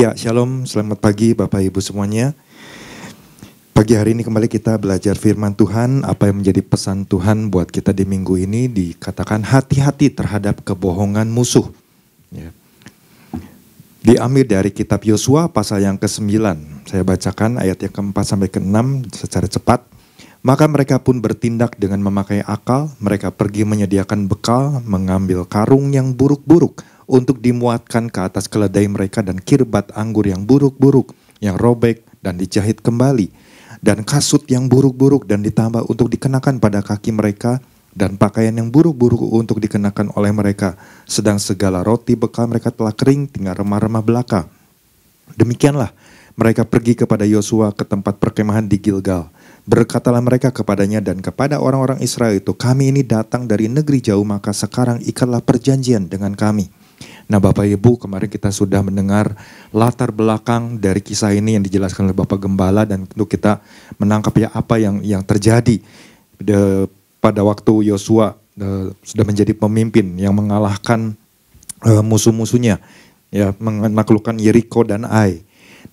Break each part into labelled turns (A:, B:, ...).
A: Ya, shalom, selamat pagi Bapak Ibu semuanya. Pagi hari ini kembali kita belajar firman Tuhan. Apa yang menjadi pesan Tuhan buat kita di minggu ini dikatakan hati-hati terhadap kebohongan musuh. Ya. Diambil dari kitab Yosua pasal yang ke-9. Saya bacakan ayat yang ke-4 sampai ke-6 secara cepat. Maka mereka pun bertindak dengan memakai akal. Mereka pergi menyediakan bekal, mengambil karung yang buruk-buruk untuk dimuatkan ke atas keledai mereka dan kirbat anggur yang buruk-buruk, yang robek dan dijahit kembali. Dan kasut yang buruk-buruk dan ditambah untuk dikenakan pada kaki mereka, dan pakaian yang buruk-buruk untuk dikenakan oleh mereka. Sedang segala roti bekal mereka telah kering, tinggal remah-remah belaka. Demikianlah mereka pergi kepada Yosua ke tempat perkemahan di Gilgal. Berkatalah mereka kepadanya dan kepada orang-orang Israel itu, kami ini datang dari negeri jauh, maka sekarang ikatlah perjanjian dengan kami. Nah Bapak Ibu, kemarin kita sudah mendengar latar belakang dari kisah ini yang dijelaskan oleh Bapak Gembala, dan tentu kita menangkap ya apa yang terjadi pada waktu Yosua sudah menjadi pemimpin yang mengalahkan musuh-musuhnya, ya, menaklukkan Yeriko dan Ai.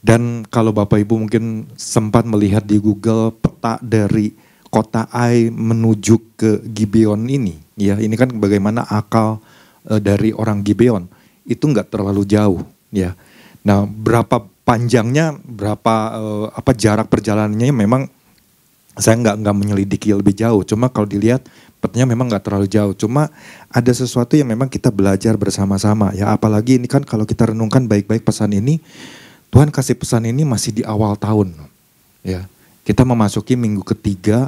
A: Dan kalau Bapak Ibu mungkin sempat melihat di Google peta dari kota Ai menuju ke Gibeon ini, ya, ini kan bagaimana akal dari orang Gibeon itu nggak terlalu jauh, ya. Nah, berapa panjangnya, berapa jarak perjalanannya memang saya nggak menyelidiki lebih jauh. Cuma kalau dilihat petanya memang nggak terlalu jauh. Cuma ada sesuatu yang memang kita belajar bersama-sama, ya. Apalagi ini kan kalau kita renungkan baik-baik pesan ini, Tuhan kasih pesan ini masih di awal tahun, ya. Kita memasuki minggu ketiga.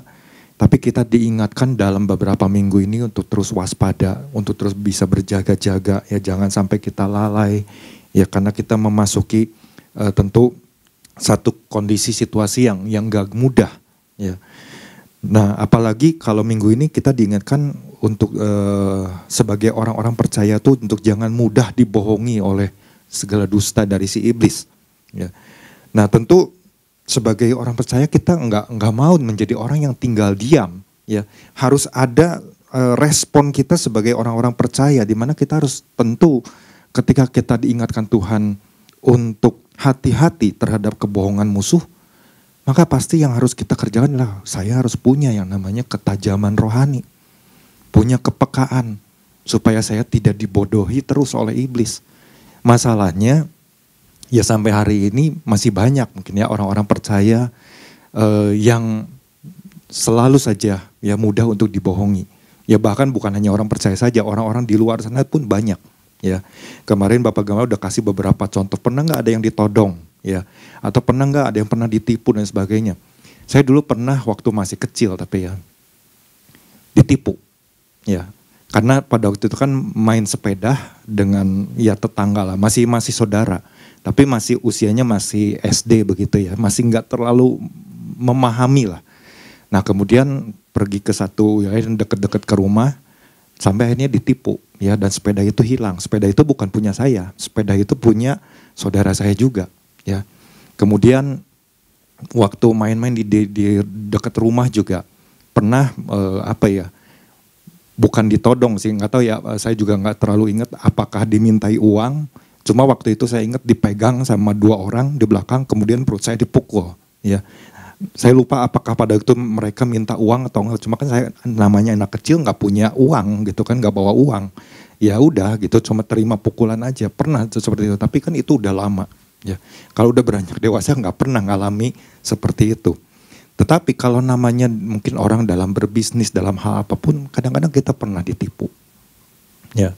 A: Tapi kita diingatkan dalam beberapa minggu ini untuk terus waspada, untuk terus bisa berjaga-jaga, ya, jangan sampai kita lalai, ya, karena kita memasuki tentu satu kondisi situasi yang gak mudah, ya. Nah, apalagi kalau minggu ini kita diingatkan untuk sebagai orang-orang percaya tuh untuk jangan mudah dibohongi oleh segala dusta dari si iblis, ya. Nah, tentu sebagai orang percaya kita nggak mau menjadi orang yang tinggal diam, ya. Harus ada respon kita sebagai orang-orang percaya, di mana kita harus tentu ketika kita diingatkan Tuhan untuk hati-hati terhadap kebohongan musuh, maka pasti yang harus kita kerjakan adalah saya harus punya yang namanya ketajaman rohani, punya kepekaan supaya saya tidak dibodohi terus oleh iblis. Masalahnya ya sampai hari ini masih banyak mungkin ya orang-orang percaya yang selalu saja ya mudah untuk dibohongi. Ya bahkan bukan hanya orang percaya saja, orang-orang di luar sana pun banyak, ya. Kemarin Bapak Gamal udah kasih beberapa contoh, pernah nggak ada yang ditodong, ya, atau pernah nggak ada yang pernah ditipu dan sebagainya. Saya dulu pernah waktu masih kecil tapi ya ditipu, ya. Karena pada waktu itu kan main sepeda dengan ya tetangga lah, masih saudara. Tapi masih usianya masih SD begitu ya, masih nggak terlalu memahami lah. Nah kemudian pergi ke satu ya deket-deket ke rumah, sampai akhirnya ditipu, ya, dan sepeda itu hilang. Sepeda itu bukan punya saya, sepeda itu punya saudara saya juga, ya. Kemudian waktu main-main di dekat rumah juga pernah bukan ditodong sih, nggak tahu ya, saya juga nggak terlalu ingat apakah dimintai uang. Cuma waktu itu saya ingat dipegang sama 2 orang di belakang, kemudian perut saya dipukul, ya. Saya lupa apakah pada itu mereka minta uang atau enggak. Cuma kan saya namanya anak kecil nggak punya uang gitu kan, nggak bawa uang. Ya udah gitu, cuma terima pukulan aja. Pernah seperti itu, tapi kan itu udah lama, ya. Kalau udah beranjak dewasa nggak pernah ngalami seperti itu. Tetapi kalau namanya mungkin orang dalam berbisnis, dalam hal apapun, kadang-kadang kita pernah ditipu, ya.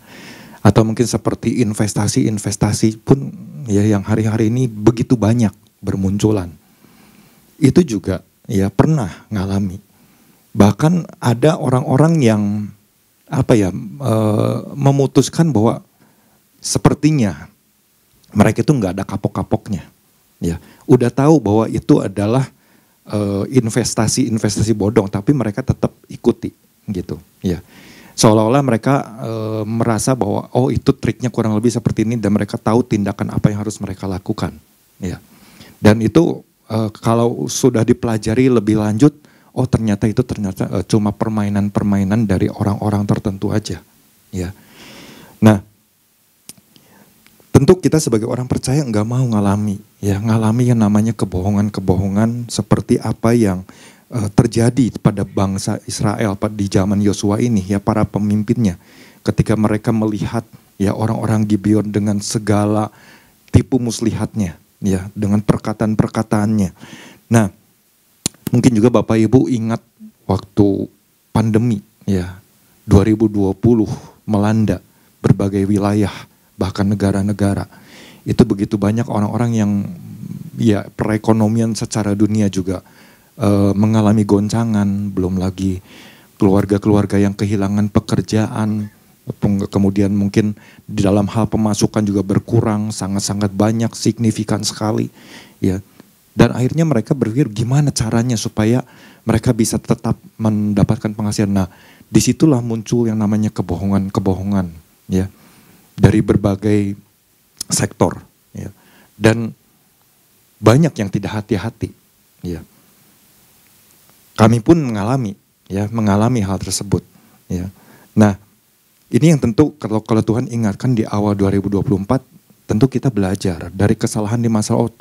A: Atau mungkin seperti investasi pun ya yang hari-hari ini begitu banyak bermunculan. Itu juga ya pernah ngalami. Bahkan ada orang-orang yang memutuskan bahwa sepertinya mereka itu nggak ada kapok-kapoknya. Ya, udah tahu bahwa itu adalah investasi bodong, tapi mereka tetap ikuti gitu, ya. Seolah-olah mereka merasa bahwa oh itu triknya kurang lebih seperti ini, dan mereka tahu tindakan apa yang harus mereka lakukan, ya. Dan itu kalau sudah dipelajari lebih lanjut, oh ternyata cuma permainan-permainan dari orang-orang tertentu aja, ya. Nah, Tentu kita sebagai orang percaya nggak mau ngalami yang namanya kebohongan-kebohongan seperti apa yang terjadi pada bangsa Israel di zaman Yosua ini, ya, para pemimpinnya ketika mereka melihat ya orang-orang Gibeon dengan segala tipu muslihatnya, ya, dengan perkataan-perkataannya. Nah, mungkin juga Bapak Ibu ingat waktu pandemi ya 2020 melanda berbagai wilayah, bahkan negara-negara. Itu begitu banyak orang-orang yang ya perekonomian secara dunia juga mengalami goncangan, belum lagi keluarga-keluarga yang kehilangan pekerjaan, kemudian mungkin di dalam hal pemasukan juga berkurang sangat-sangat banyak, signifikan sekali, ya. Dan akhirnya mereka berpikir gimana caranya supaya mereka bisa tetap mendapatkan penghasilan. Nah, disitulah muncul yang namanya kebohongan-kebohongan, ya, dari berbagai sektor, ya. Dan banyak yang tidak hati-hati, ya. Kami pun mengalami hal tersebut, ya. Nah, ini yang tentu kalau Tuhan ingatkan di awal 2024, tentu kita belajar dari kesalahan di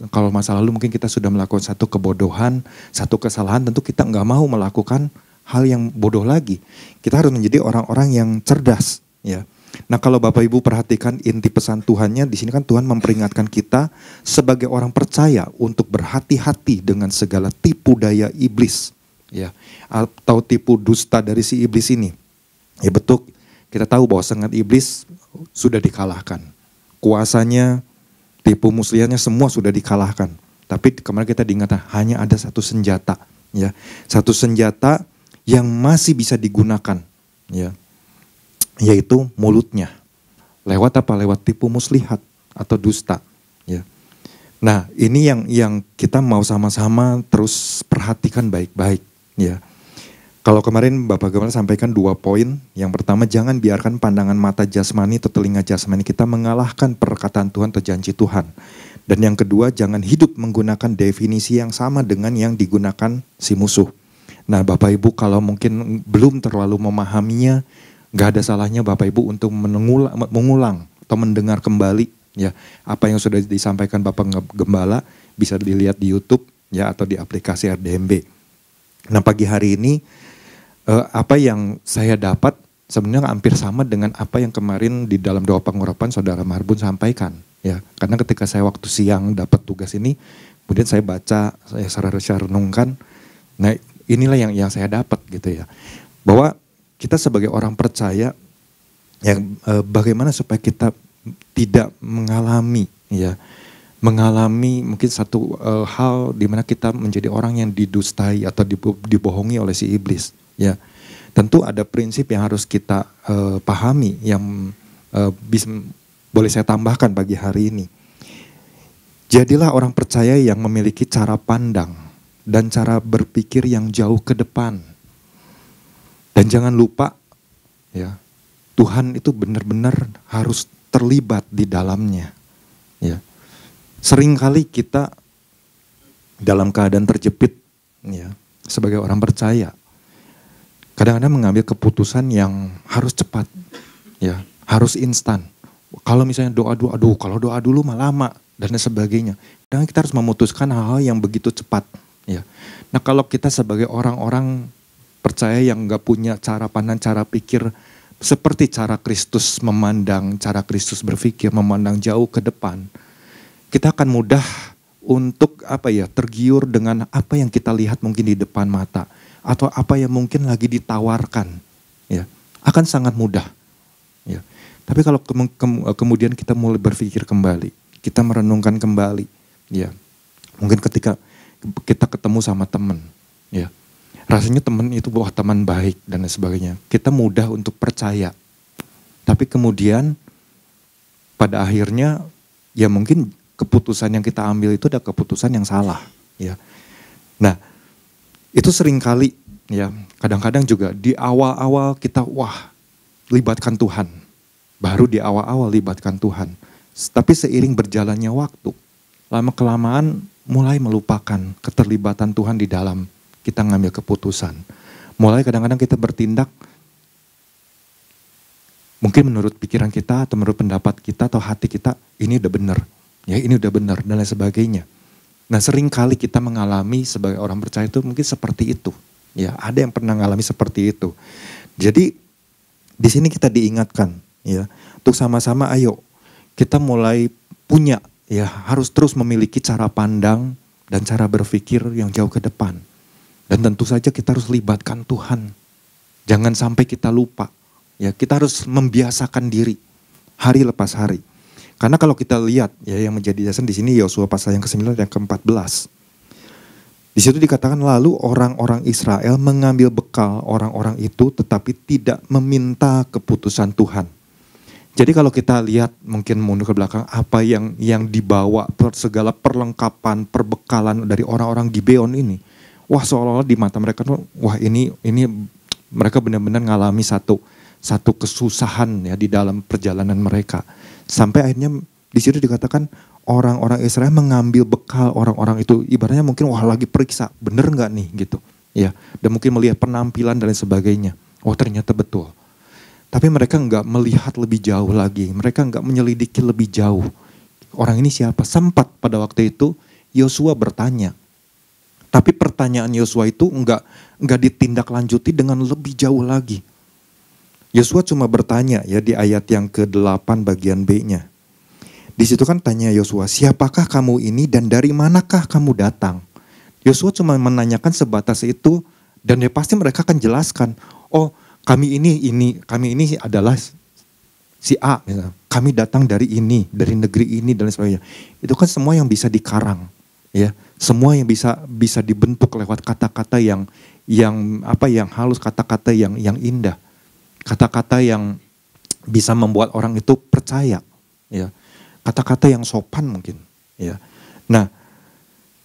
A: kalau masa lalu mungkin kita sudah melakukan satu kebodohan, satu kesalahan, tentu kita nggak mau melakukan hal yang bodoh lagi. Kita harus menjadi orang-orang yang cerdas, ya. Nah, kalau Bapak Ibu perhatikan inti pesan Tuhannya di sini kan Tuhan memperingatkan kita sebagai orang percaya untuk berhati-hati dengan segala tipu daya iblis, ya, atau tipu dusta dari si iblis ini. Ya betul, kita tahu bahwa sengat iblis sudah dikalahkan. Kuasanya, tipu muslihatnya semua sudah dikalahkan. Tapi kemarin kita diingatkan hanya ada satu senjata, ya. Satu senjata yang masih bisa digunakan, ya. Yaitu mulutnya. Lewat apa? Lewat tipu muslihat atau dusta, ya. Nah, ini yang kita mau sama-sama terus perhatikan baik-baik, ya. Kalau kemarin Bapak Gembala sampaikan 2 poin. Yang pertama, jangan biarkan pandangan mata jasmani atau telinga jasmani kita mengalahkan perkataan Tuhan atau janji Tuhan. Dan yang kedua, jangan hidup menggunakan definisi yang sama dengan yang digunakan si musuh. Nah, Bapak Ibu kalau mungkin belum terlalu memahaminya, gak ada salahnya Bapak Ibu untuk mengulang atau mendengar kembali, ya, apa yang sudah disampaikan Bapak Gembala, bisa dilihat di YouTube, ya, atau di aplikasi RDMB. Nah, pagi hari ini apa yang saya dapat sebenarnya hampir sama dengan apa yang kemarin di dalam doa pengurapan Saudara Marbun sampaikan, ya. Karena ketika saya waktu siang dapat tugas ini, kemudian saya baca, saya renungkan. Nah, inilah yang saya dapat gitu, ya. Bahwa kita sebagai orang percaya, yang bagaimana supaya kita tidak mengalami mungkin satu hal di mana kita menjadi orang yang didustai atau dibohongi oleh si iblis, ya. Tentu ada prinsip yang harus kita pahami yang boleh saya tambahkan pagi hari ini. Jadilah orang percaya yang memiliki cara pandang dan cara berpikir yang jauh ke depan. Dan jangan lupa, ya, Tuhan itu benar-benar harus terlibat di dalamnya, ya. Seringkali kita dalam keadaan terjepit, ya, sebagai orang percaya, kadang-kadang mengambil keputusan yang harus cepat, ya, harus instan. Kalau misalnya doa kalau doa dulu mah lama dan sebagainya. Dan kita harus memutuskan hal-hal yang begitu cepat, ya. Nah, kalau kita sebagai orang-orang percaya yang gak punya cara pandang, cara pikir seperti cara Kristus memandang, cara Kristus berpikir, memandang jauh ke depan, kita akan mudah untuk tergiur dengan apa yang kita lihat mungkin di depan mata, atau apa yang mungkin lagi ditawarkan, ya. Akan sangat mudah, ya. Tapi kalau kemudian kita mulai berpikir kembali, kita merenungkan kembali, ya. Mungkin ketika kita ketemu sama teman, ya. Rasanya teman itu teman baik dan sebagainya. Kita mudah untuk percaya. Tapi kemudian pada akhirnya ya mungkin keputusan yang kita ambil itu ada keputusan yang salah, ya. Nah, itu seringkali, ya, kadang-kadang juga di awal-awal kita libatkan Tuhan. Baru di awal-awal libatkan Tuhan. Tapi seiring berjalannya waktu, lama-kelamaan mulai melupakan keterlibatan Tuhan di dalam kita ngambil keputusan. Mulai kadang-kadang kita bertindak mungkin menurut pikiran kita atau menurut pendapat kita atau hati kita ini udah benar, ya ini udah benar dan lain sebagainya. Nah sering kali kita mengalami sebagai orang percaya itu mungkin seperti itu, ya ada yang pernah mengalami seperti itu. Jadi di sini kita diingatkan, ya untuk sama-sama ayo kita mulai punya, ya harus terus memiliki cara pandang dan cara berpikir yang jauh ke depan. Dan tentu saja kita harus libatkan Tuhan. Jangan sampai kita lupa. Ya, kita harus membiasakan diri hari lepas hari. Karena kalau kita lihat ya yang menjadi dasar di sini Yosua pasal yang ke-9 dan ke-14. Di situ dikatakan lalu orang-orang Israel mengambil bekal orang-orang itu tetapi tidak meminta keputusan Tuhan. Jadi kalau kita lihat mungkin mundur ke belakang apa yang dibawa segala perlengkapan, perbekalan dari orang-orang Gibeon ini. Wah seolah-olah di mata mereka tuh, wah ini mereka benar-benar ngalami satu kesusahan ya di dalam perjalanan mereka. Sampai akhirnya di situ dikatakan orang-orang Israel mengambil bekal orang-orang itu. Ibaratnya mungkin wah lagi periksa, bener nggak nih gitu. Ya, dan mungkin melihat penampilan dan sebagainya. Oh ternyata betul. Tapi mereka nggak melihat lebih jauh lagi. Mereka nggak menyelidiki lebih jauh. Orang ini siapa? Sempat pada waktu itu Yosua bertanya. Tapi pertanyaan Yosua itu enggak ditindaklanjuti dengan lebih jauh lagi. Yosua cuma bertanya ya di ayat yang ke-8 bagian B-nya. Di situ kan tanya Yosua, siapakah kamu ini dan dari manakah kamu datang? Yosua cuma menanyakan sebatas itu dan ya pasti mereka akan jelaskan. Oh kami ini adalah si A. Misalnya. Kami datang dari ini, dari negeri ini dan sebagainya. Itu kan semua yang bisa dikarang. Ya, semua yang bisa dibentuk lewat kata-kata yang halus, kata-kata yang indah, kata-kata yang bisa membuat orang itu percaya, ya, kata-kata yang sopan mungkin, ya. Nah,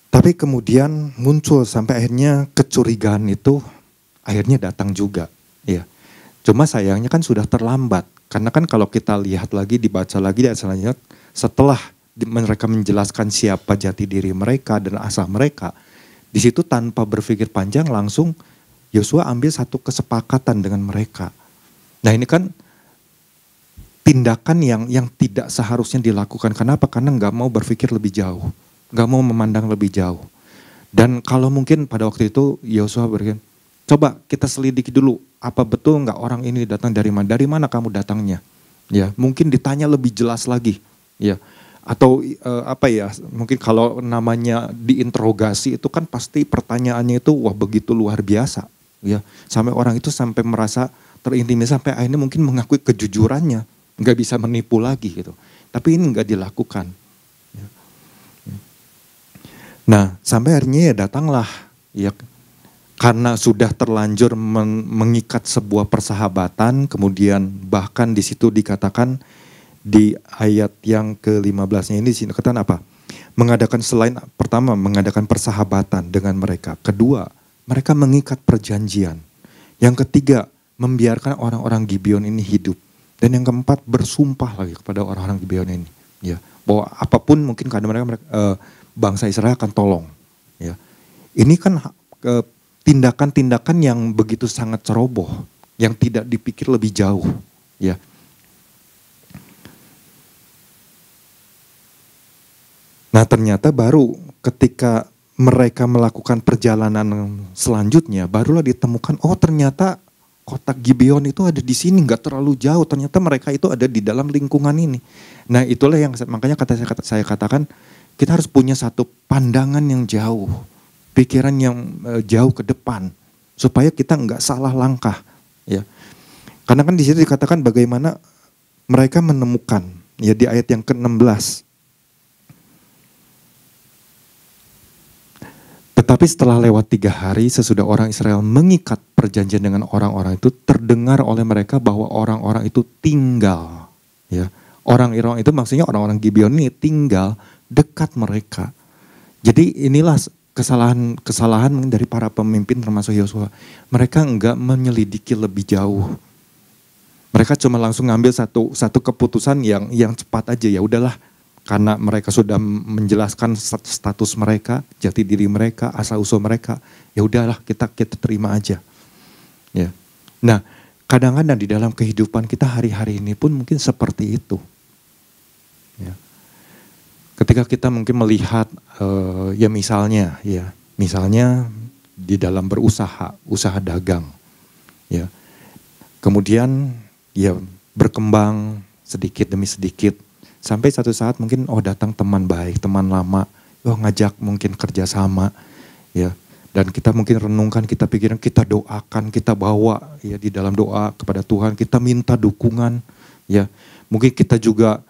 A: tapi kemudian muncul sampai akhirnya kecurigaan itu akhirnya datang juga, ya. Cuma sayangnya kan sudah terlambat, karena kan kalau kita lihat lagi dibaca lagi di ayat selanjutnya setelah mereka menjelaskan siapa jati diri mereka dan asal mereka. Di situ tanpa berpikir panjang langsung Yosua ambil satu kesepakatan dengan mereka. Nah ini kan tindakan yang tidak seharusnya dilakukan. Kenapa? Karena nggak mau berpikir lebih jauh. Nggak mau memandang lebih jauh. Dan kalau mungkin pada waktu itu Yosua berkata, coba kita selidiki dulu. Apa betul nggak orang ini datang dari mana? Dari mana kamu datangnya? Ya, mungkin ditanya lebih jelas lagi. Ya. Atau mungkin kalau namanya diinterogasi itu kan pasti pertanyaannya itu wah begitu luar biasa ya, sampai orang itu sampai merasa terintimidasi sampai akhirnya mungkin mengakui kejujurannya, nggak bisa menipu lagi gitu, tapi ini nggak dilakukan ya. Nah sampai akhirnya ya datanglah ya karena sudah terlanjur mengikat sebuah persahabatan, kemudian bahkan di situ dikatakan di ayat yang ke-15-nya ini dikatakan apa? Pertama mengadakan persahabatan dengan mereka. Kedua, mereka mengikat perjanjian. Yang ketiga, membiarkan orang-orang Gibeon ini hidup. Dan yang keempat, bersumpah lagi kepada orang-orang Gibeon ini, ya, bahwa apapun mungkin keadaan mereka bangsa Israel akan tolong, ya. Ini kan tindakan-tindakan yang begitu sangat ceroboh, yang tidak dipikir lebih jauh, ya. Nah ternyata baru ketika mereka melakukan perjalanan selanjutnya, barulah ditemukan, oh ternyata kotak Gibeon itu ada di sini, nggak terlalu jauh. Ternyata mereka itu ada di dalam lingkungan ini. Nah itulah yang makanya saya katakan kita harus punya satu pandangan yang jauh, pikiran yang jauh ke depan, supaya kita nggak salah langkah. Ya, karena kan di situ dikatakan bagaimana mereka menemukan, ya di ayat yang ke-16. Tetapi setelah lewat 3 hari sesudah orang Israel mengikat perjanjian dengan orang-orang itu, terdengar oleh mereka bahwa orang-orang itu tinggal. Ya, orang-orang itu maksudnya orang-orang Gibeon ini tinggal dekat mereka. Jadi inilah kesalahan dari para pemimpin termasuk Yosua. Mereka enggak menyelidiki lebih jauh. Mereka cuma langsung ngambil satu keputusan yang cepat aja, ya udahlah. Karena mereka sudah menjelaskan status mereka, jati diri mereka, asal usul mereka, ya udahlah kita terima aja. Ya. Nah, kadang-kadang di dalam kehidupan kita hari-hari ini pun mungkin seperti itu. Ya. Ketika kita mungkin melihat misalnya di dalam berusaha, usaha dagang, ya, kemudian ya berkembang sedikit demi sedikit sampai satu saat mungkin datang teman baik, teman lama, ngajak mungkin kerjasama, ya, dan kita mungkin renungkan, kita pikiran, kita doakan, kita bawa ya di dalam doa kepada Tuhan, kita minta dukungan, ya, mungkin kita juga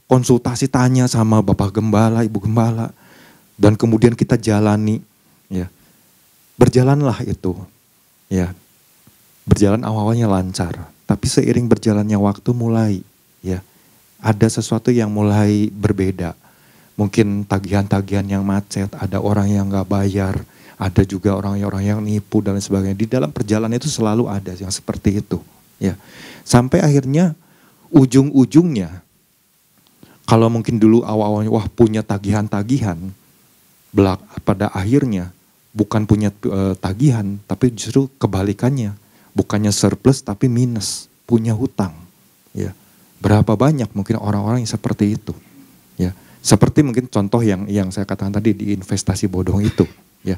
A: konsultasi tanya sama Bapak Gembala, Ibu Gembala, dan kemudian kita jalani, ya, berjalanlah itu, ya, berjalan awalnya lancar, tapi seiring berjalannya waktu mulai, ya, ada sesuatu yang mulai berbeda, mungkin tagihan-tagihan yang macet, ada orang yang nggak bayar, ada juga orang-orang yang nipu dan lain sebagainya. Di dalam perjalanan itu selalu ada yang seperti itu, ya, sampai akhirnya ujung-ujungnya. Kalau mungkin dulu awal-awalnya punya tagihan-tagihan, pada akhirnya bukan punya tagihan, tapi justru kebalikannya, bukannya surplus tapi minus, punya hutang. Ya, berapa banyak mungkin orang-orang yang seperti itu. Ya, seperti mungkin contoh yang saya katakan tadi di investasi bodong itu. Ya,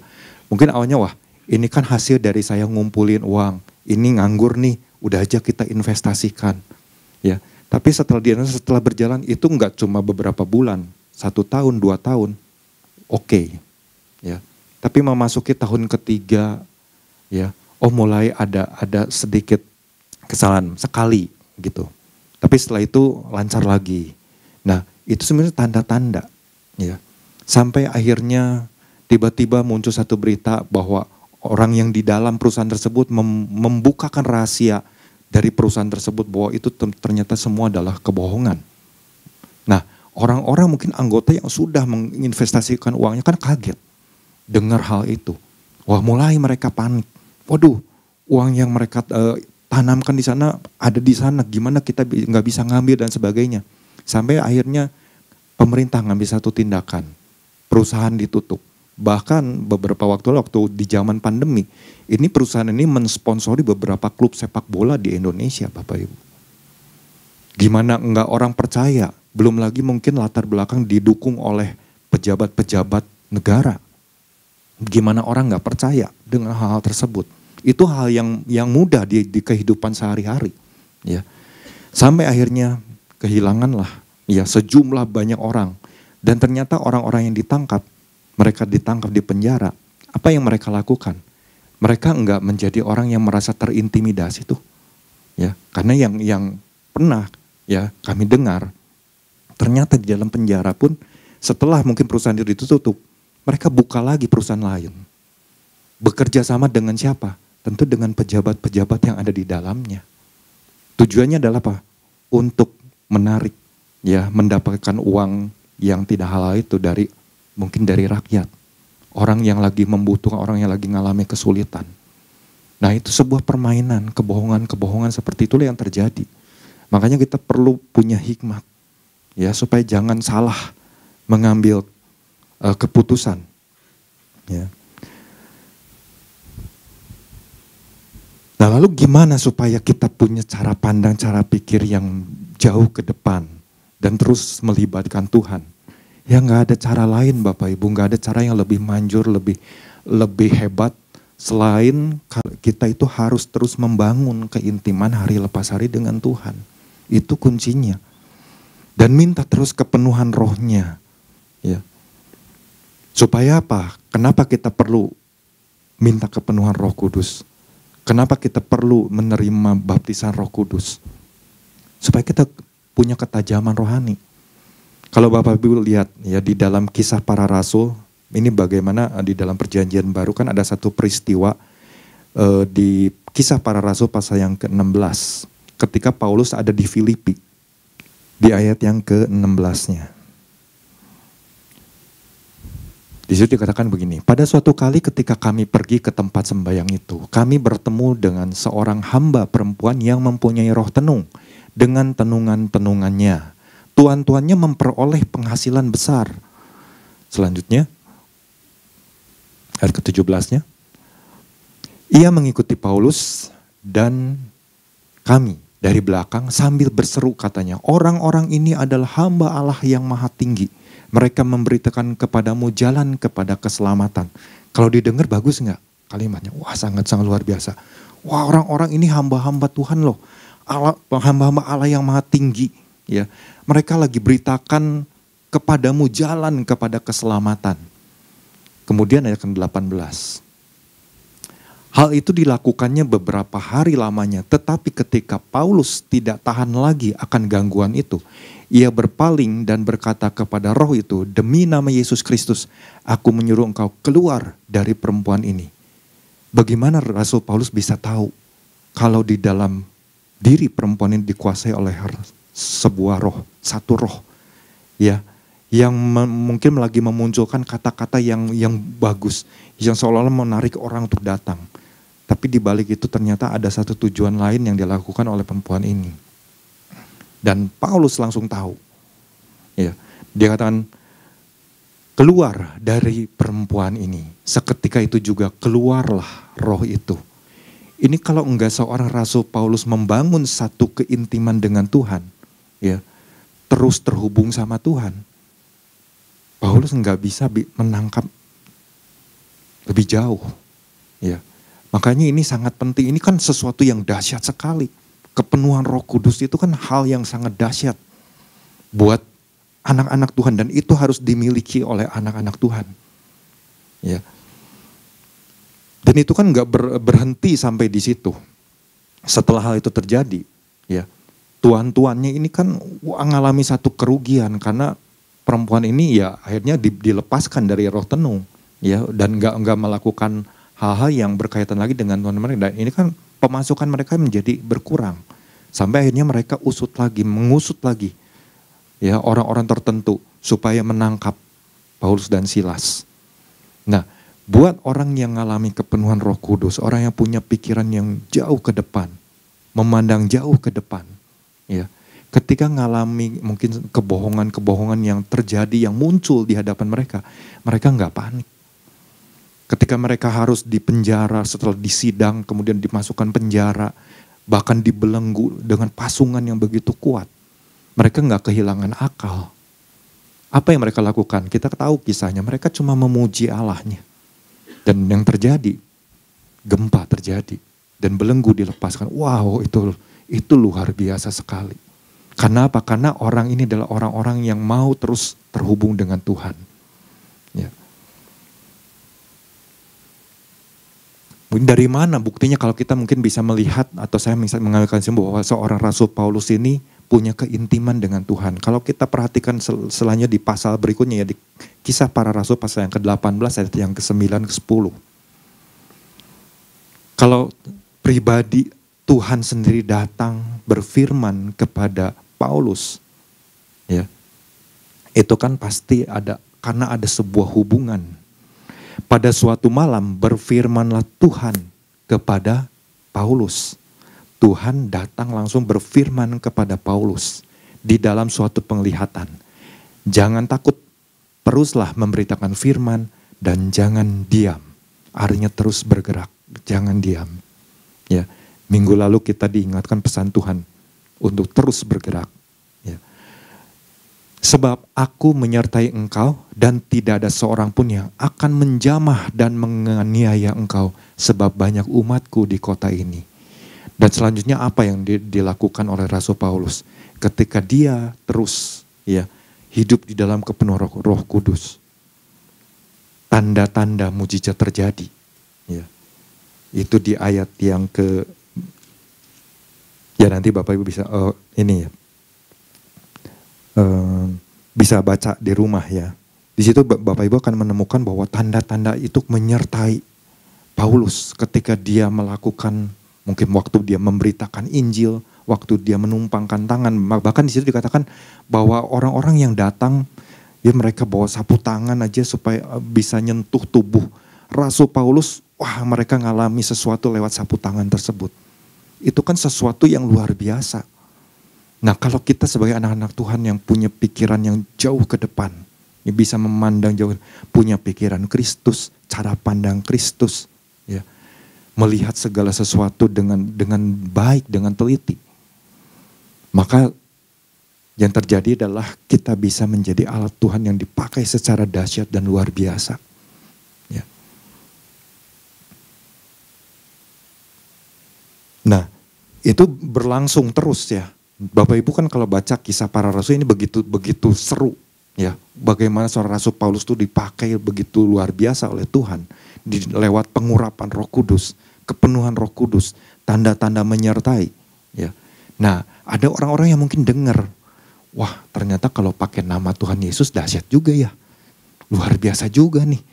A: mungkin awalnya ini kan hasil dari saya ngumpulin uang, ini nganggur nih, udah aja kita investasikan. Ya. Tapi setelah berjalan itu enggak cuma beberapa bulan, 1 tahun, 2 tahun, oke. Ya. Tapi memasuki tahun ketiga, ya, mulai ada sedikit kesalahan sekali gitu. Tapi setelah itu lancar lagi. Nah, itu sebenarnya tanda-tanda, ya. Sampai akhirnya tiba-tiba muncul satu berita bahwa orang yang di dalam perusahaan tersebut membukakan rahasia dari perusahaan tersebut bahwa itu ternyata semua adalah kebohongan. Nah, orang-orang mungkin anggota yang sudah menginvestasikan uangnya kan kaget dengar hal itu. Mulai mereka panik. Waduh, uang yang mereka tanamkan di sana ada di sana, gimana kita nggak bisa ngambil dan sebagainya. Sampai akhirnya pemerintah ngambil satu tindakan, perusahaan ditutup. Bahkan beberapa waktu di zaman pandemi, ini perusahaan ini mensponsori beberapa klub sepak bola di Indonesia, Bapak Ibu. Gimana enggak orang percaya, belum lagi mungkin latar belakang didukung oleh pejabat-pejabat negara. Gimana orang enggak percaya dengan hal-hal tersebut. Itu hal yang mudah di kehidupan sehari-hari. Ya. Sampai akhirnya kehilanganlah ya sejumlah banyak orang. Dan ternyata orang-orang yang ditangkap, mereka ditangkap di penjara, apa yang mereka lakukan? Mereka enggak menjadi orang yang merasa terintimidasi tuh. Ya, karena yang pernah ya kami dengar, ternyata di dalam penjara pun setelah mungkin perusahaan itu ditutup, mereka buka lagi perusahaan lain. Bekerja sama dengan siapa? Tentu dengan pejabat-pejabat yang ada di dalamnya. Tujuannya adalah apa? Untuk menarik, ya, mendapatkan uang yang tidak halal itu mungkin dari rakyat. Orang yang lagi membutuhkan, orang yang lagi ngalami kesulitan. Nah, itu sebuah permainan, kebohongan-kebohongan seperti itulah yang terjadi. Makanya kita perlu punya hikmat, ya, supaya jangan salah mengambil keputusan. Ya. Nah, lalu gimana supaya kita punya cara pandang, cara pikir yang jauh ke depan dan terus melibatkan Tuhan? Ya nggak ada cara lain Bapak Ibu, nggak ada cara yang lebih manjur, lebih hebat selain kita itu harus terus membangun keintiman hari lepas hari dengan Tuhan. Itu kuncinya. Dan minta terus kepenuhan rohnya. Ya. Supaya apa? Kenapa kita perlu minta kepenuhan Roh Kudus? Kenapa kita perlu menerima baptisan Roh Kudus? Supaya kita punya ketajaman rohani. Kalau Bapak Ibu lihat ya di dalam Kisah Para Rasul, ini bagaimana di dalam Perjanjian Baru kan ada satu peristiwa di Kisah Para Rasul pasal yang ke-16. Ketika Paulus ada di Filipi, di ayat yang ke-16-nya. Di situ dikatakan begini, pada suatu kali ketika kami pergi ke tempat sembahyang itu, kami bertemu dengan seorang hamba perempuan yang mempunyai roh tenung. Dengan tenungan-tenungannya, tuan-tuannya memperoleh penghasilan besar. Selanjutnya, ayat ke-17-nya, ia mengikuti Paulus dan kami dari belakang sambil berseru katanya, orang-orang ini adalah hamba Allah yang maha tinggi. Mereka memberitakan kepadamu jalan kepada keselamatan. Kalau didengar bagus nggak kalimatnya? Wah, sangat-sangat luar biasa. Wah, orang-orang ini hamba-hamba Tuhan loh. Hamba-hamba Allah yang maha tinggi. Ya, mereka lagi beritakan kepadamu jalan kepada keselamatan. Kemudian ayat ke-18. Hal itu dilakukannya beberapa hari lamanya, tetapi ketika Paulus tidak tahan lagi akan gangguan itu, ia berpaling dan berkata kepada roh itu, demi nama Yesus Kristus, aku menyuruh engkau keluar dari perempuan ini. Bagaimana Rasul Paulus bisa tahu kalau di dalam diri perempuan ini dikuasai oleh sebuah roh, satu roh, ya, yang mungkin lagi memunculkan kata-kata yang bagus, yang seolah-olah menarik orang untuk datang. Tapi di balik itu ternyata ada satu tujuan lain yang dilakukan oleh perempuan ini. Dan Paulus langsung tahu. Ya, dia katakan, keluar dari perempuan ini. Seketika itu juga keluarlah roh itu. Ini kalau enggak seorang Rasul Paulus membangun satu keintiman dengan Tuhan, ya, terus terhubung sama Tuhan, Paulus enggak bisa menangkap lebih jauh. Ya. Makanya ini sangat penting, ini kan sesuatu yang dahsyat sekali. Kepenuhan Roh Kudus itu kan hal yang sangat dahsyat buat anak-anak Tuhan, dan itu harus dimiliki oleh anak-anak Tuhan. Ya. Dan itu kan nggak berhenti sampai di situ. Setelah hal itu terjadi, ya, tuan-tuannya ini kan mengalami satu kerugian karena perempuan ini ya akhirnya dilepaskan dari roh tenung, ya, dan nggak melakukan hal-hal yang berkaitan lagi dengan Tuhan mereka. Dan ini kan pemasukan mereka menjadi berkurang. Sampai akhirnya mereka mengusut lagi, ya, orang-orang tertentu supaya menangkap Paulus dan Silas. Nah, buat orang yang mengalami kepenuhan Roh Kudus, orang yang punya pikiran yang jauh ke depan, memandang jauh ke depan, ya, ketika mengalami mungkin kebohongan-kebohongan yang terjadi, yang muncul di hadapan mereka, mereka nggak panik. Ketika mereka harus dipenjara, setelah disidang, kemudian dimasukkan penjara, bahkan dibelenggu dengan pasungan yang begitu kuat, mereka nggak kehilangan akal. Apa yang mereka lakukan? Kita tahu kisahnya, mereka cuma memuji Allahnya. Dan yang terjadi, gempa terjadi, dan belenggu dilepaskan. Wow, itu luar biasa sekali. Karena apa? Karena orang ini adalah orang-orang yang mau terus terhubung dengan Tuhan. Ya. Dari mana buktinya kalau kita mungkin bisa melihat, atau saya misalnya mengambilkan simpul bahwa seorang Rasul Paulus ini punya keintiman dengan Tuhan. Kalau kita perhatikan selanjutnya di pasal berikutnya, ya, di Kisah Para Rasul pasal yang ke-18 ayat yang ke-9 ke-10. Kalau pribadi Tuhan sendiri datang berfirman kepada Paulus, ya, itu kan pasti ada, karena ada sebuah hubungan. Pada suatu malam berfirmanlah Tuhan kepada Paulus. Tuhan datang langsung berfirman kepada Paulus di dalam suatu penglihatan. Jangan takut, teruslah memberitakan firman dan jangan diam. Artinya terus bergerak, jangan diam. Ya, minggu lalu kita diingatkan pesan Tuhan untuk terus bergerak. Ya. Sebab aku menyertai engkau dan tidak ada seorang pun yang akan menjamah dan menganiaya engkau sebab banyak umatku di kota ini. Dan selanjutnya apa yang dilakukan oleh Rasul Paulus ketika dia terus, ya, hidup di dalam kepenuhan Roh Kudus. Tanda-tanda mujizat terjadi. Ya. Itu di ayat yang ya nanti Bapak Ibu bisa ini ya. Bisa baca di rumah, ya. Di situ Bapak Ibu akan menemukan bahwa tanda-tanda itu menyertai Paulus ketika dia melakukan, mungkin waktu dia memberitakan Injil, waktu dia menumpangkan tangan. Bahkan di situ dikatakan bahwa orang-orang yang datang, ya, mereka bawa sapu tangan aja supaya bisa nyentuh tubuh Rasul Paulus. Wah, mereka ngalami sesuatu lewat sapu tangan tersebut. Itu kan sesuatu yang luar biasa. Nah, kalau kita sebagai anak-anak Tuhan yang punya pikiran yang jauh ke depan, ya, bisa memandang jauh, punya pikiran Kristus, cara pandang Kristus, ya, melihat segala sesuatu dengan baik, dengan teliti. Maka yang terjadi adalah kita bisa menjadi alat Tuhan yang dipakai secara dahsyat dan luar biasa. Ya. Nah, itu berlangsung terus ya. Bapak Ibu kan kalau baca Kisah Para Rasul ini begitu seru ya. Bagaimana seorang Rasul Paulus itu dipakai begitu luar biasa oleh Tuhan lewat pengurapan Roh Kudus, kepenuhan Roh Kudus, tanda-tanda menyertai ya. Nah, ada orang-orang yang mungkin dengar, wah ternyata kalau pakai nama Tuhan Yesus dahsyat juga ya. Luar biasa juga nih.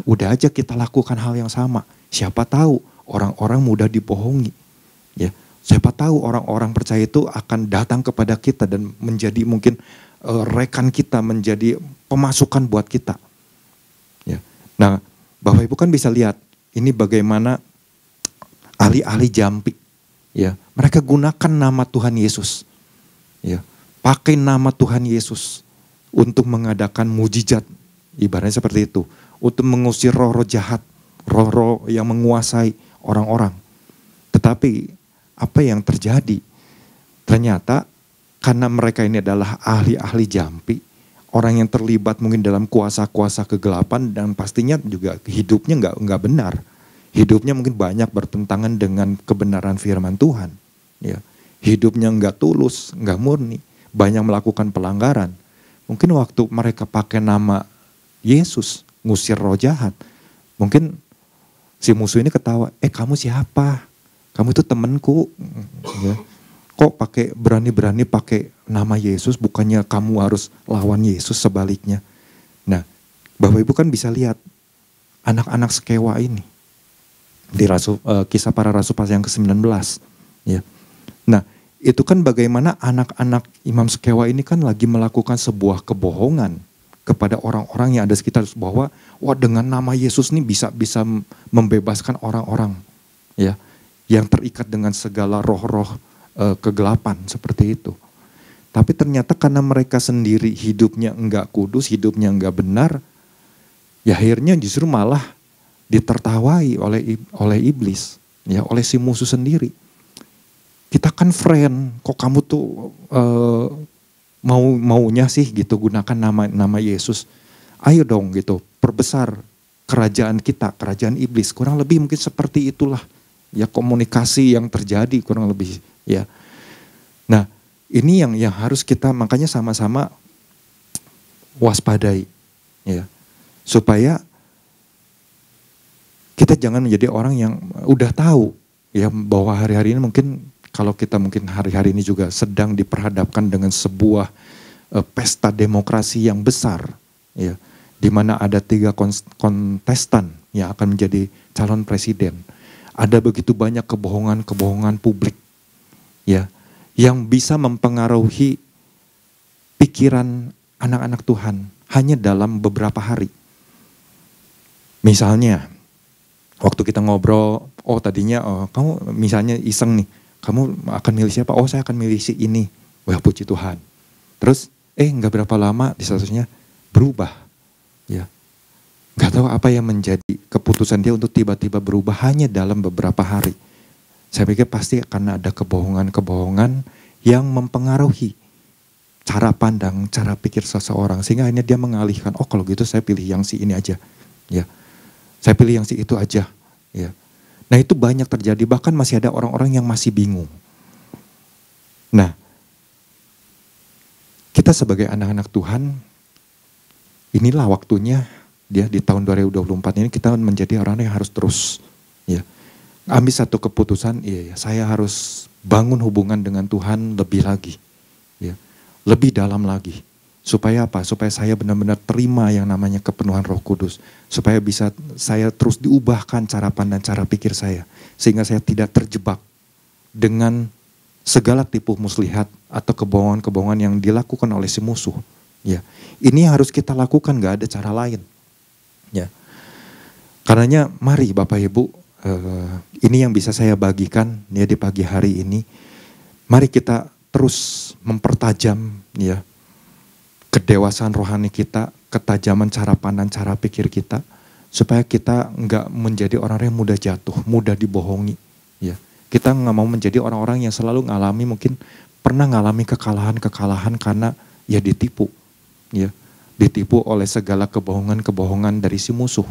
A: Udah aja kita lakukan hal yang sama. Siapa tahu orang-orang mudah dibohongi. Ya, siapa tahu orang-orang percaya itu akan datang kepada kita dan menjadi mungkin rekan kita, menjadi pemasukan buat kita. Ya. Nah, Bapak Ibu kan bisa lihat ini bagaimana ahli-ahli jampi. Ya, mereka gunakan nama Tuhan Yesus. Ya, pakai nama Tuhan Yesus untuk mengadakan mujizat, ibaratnya seperti itu, untuk mengusir roh-roh jahat, roh-roh yang menguasai orang-orang. Tetapi apa yang terjadi? Ternyata karena mereka ini adalah ahli-ahli jampi, orang yang terlibat mungkin dalam kuasa-kuasa kegelapan dan pastinya juga hidupnya nggak benar. Hidupnya mungkin banyak bertentangan dengan kebenaran firman Tuhan. Ya, hidupnya nggak tulus, nggak murni, banyak melakukan pelanggaran. Mungkin waktu mereka pakai nama Yesus ngusir roh jahat, mungkin si musuh ini ketawa, kamu siapa? Kamu itu temanku. Ya. Kok berani-berani pakai nama Yesus, bukannya kamu harus lawan Yesus, sebaliknya. Nah, Bapak Ibu kan bisa lihat anak-anak Skewa ini di Kisah Para Rasul pasal yang ke-19. Ya. Nah, itu kan bagaimana anak-anak Imam Skewa ini kan lagi melakukan sebuah kebohongan kepada orang-orang yang ada sekitar, bahwa wah dengan nama Yesus ini bisa membebaskan orang-orang ya yang terikat dengan segala roh-roh kegelapan seperti itu. Tapi ternyata karena mereka sendiri hidupnya enggak kudus, hidupnya enggak benar, ya akhirnya justru malah ditertawai oleh iblis, ya, oleh si musuh sendiri. Kita kan friend, kok kamu tuh maunya sih gitu gunakan nama Yesus. Ayo dong gitu, perbesar kerajaan kita, kerajaan iblis. Kurang lebih mungkin seperti itulah ya komunikasi yang terjadi kurang lebih ya. Nah, ini yang harus kita makanya sama-sama waspadai ya. Supaya kita jangan menjadi orang yang udah tahu ya bahwa hari-hari ini mungkin kalau kita mungkin hari-hari ini juga sedang diperhadapkan dengan sebuah pesta demokrasi yang besar ya, di mana ada 3 kontestan yang akan menjadi calon presiden. Ada begitu banyak kebohongan publik ya yang bisa mempengaruhi pikiran anak-anak Tuhan hanya dalam beberapa hari. Misalnya waktu kita ngobrol, tadinya kamu misalnya iseng nih, kamu akan milih siapa? Saya akan milih si ini. Wah, puji Tuhan. Terus nggak berapa lama di statusnya berubah. Ya. Nggak tahu apa yang menjadi keputusan dia untuk tiba-tiba berubah hanya dalam beberapa hari. Saya pikir pasti karena ada kebohongan-kebohongan yang mempengaruhi cara pandang, cara pikir seseorang. Sehingga akhirnya dia mengalihkan, kalau gitu saya pilih yang si ini aja. Ya. Saya pilih yang si itu aja. Ya. Nah, itu banyak terjadi, bahkan masih ada orang-orang yang masih bingung. Nah, kita sebagai anak-anak Tuhan, inilah waktunya dia di tahun 2024 ini kita menjadi orang yang harus terus ya ambil satu keputusan, saya harus bangun hubungan dengan Tuhan lebih lagi. Ya, lebih dalam lagi. Supaya apa? Supaya saya benar-benar terima yang namanya kepenuhan Roh Kudus. Supaya bisa saya terus diubahkan cara pandang, cara pikir saya. Sehingga saya tidak terjebak dengan segala tipu muslihat atau kebohongan-kebohongan yang dilakukan oleh si musuh. Ya, ini yang harus kita lakukan, gak ada cara lain. Ya, karenanya mari Bapak Ibu, ini yang bisa saya bagikan ya di pagi hari ini. Mari kita terus mempertajam ya kedewasaan rohani kita, ketajaman cara pandang, cara pikir kita, supaya kita nggak menjadi orang yang mudah jatuh, mudah dibohongi. Ya, kita nggak mau menjadi orang-orang yang selalu ngalami, mungkin pernah ngalami kekalahan-kekalahan karena ya ditipu, ya ditipu oleh segala kebohongan-kebohongan dari si musuh.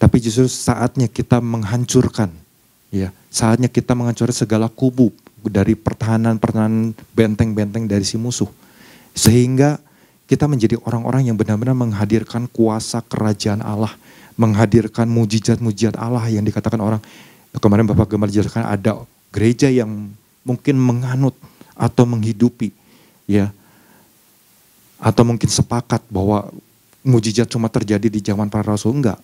A: Tapi justru saatnya kita menghancurkan, ya saatnya kita menghancurkan segala kubu dari pertahanan-pertahanan, benteng-benteng dari si musuh, sehingga kita menjadi orang-orang yang benar-benar menghadirkan kuasa kerajaan Allah, menghadirkan mujizat-mujizat Allah yang dikatakan orang. Kemarin Bapak Gemar jelaskan ada gereja yang mungkin menganut atau menghidupi, ya, atau mungkin sepakat bahwa mujizat cuma terjadi di zaman para rasul. Enggak.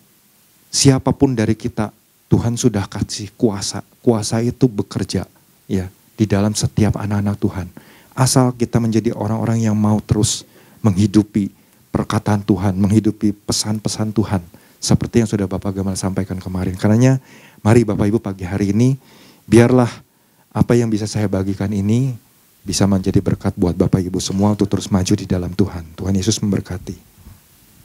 A: Siapapun dari kita, Tuhan sudah kasih kuasa. Kuasa itu bekerja, ya, di dalam setiap anak-anak Tuhan. Asal kita menjadi orang-orang yang mau terus menghidupi perkataan Tuhan, menghidupi pesan-pesan Tuhan. Seperti yang sudah Bapak Gamal sampaikan kemarin. Karenanya mari Bapak Ibu pagi hari ini, biarlah apa yang bisa saya bagikan ini bisa menjadi berkat buat Bapak Ibu semua untuk terus maju di dalam Tuhan. Tuhan Yesus memberkati.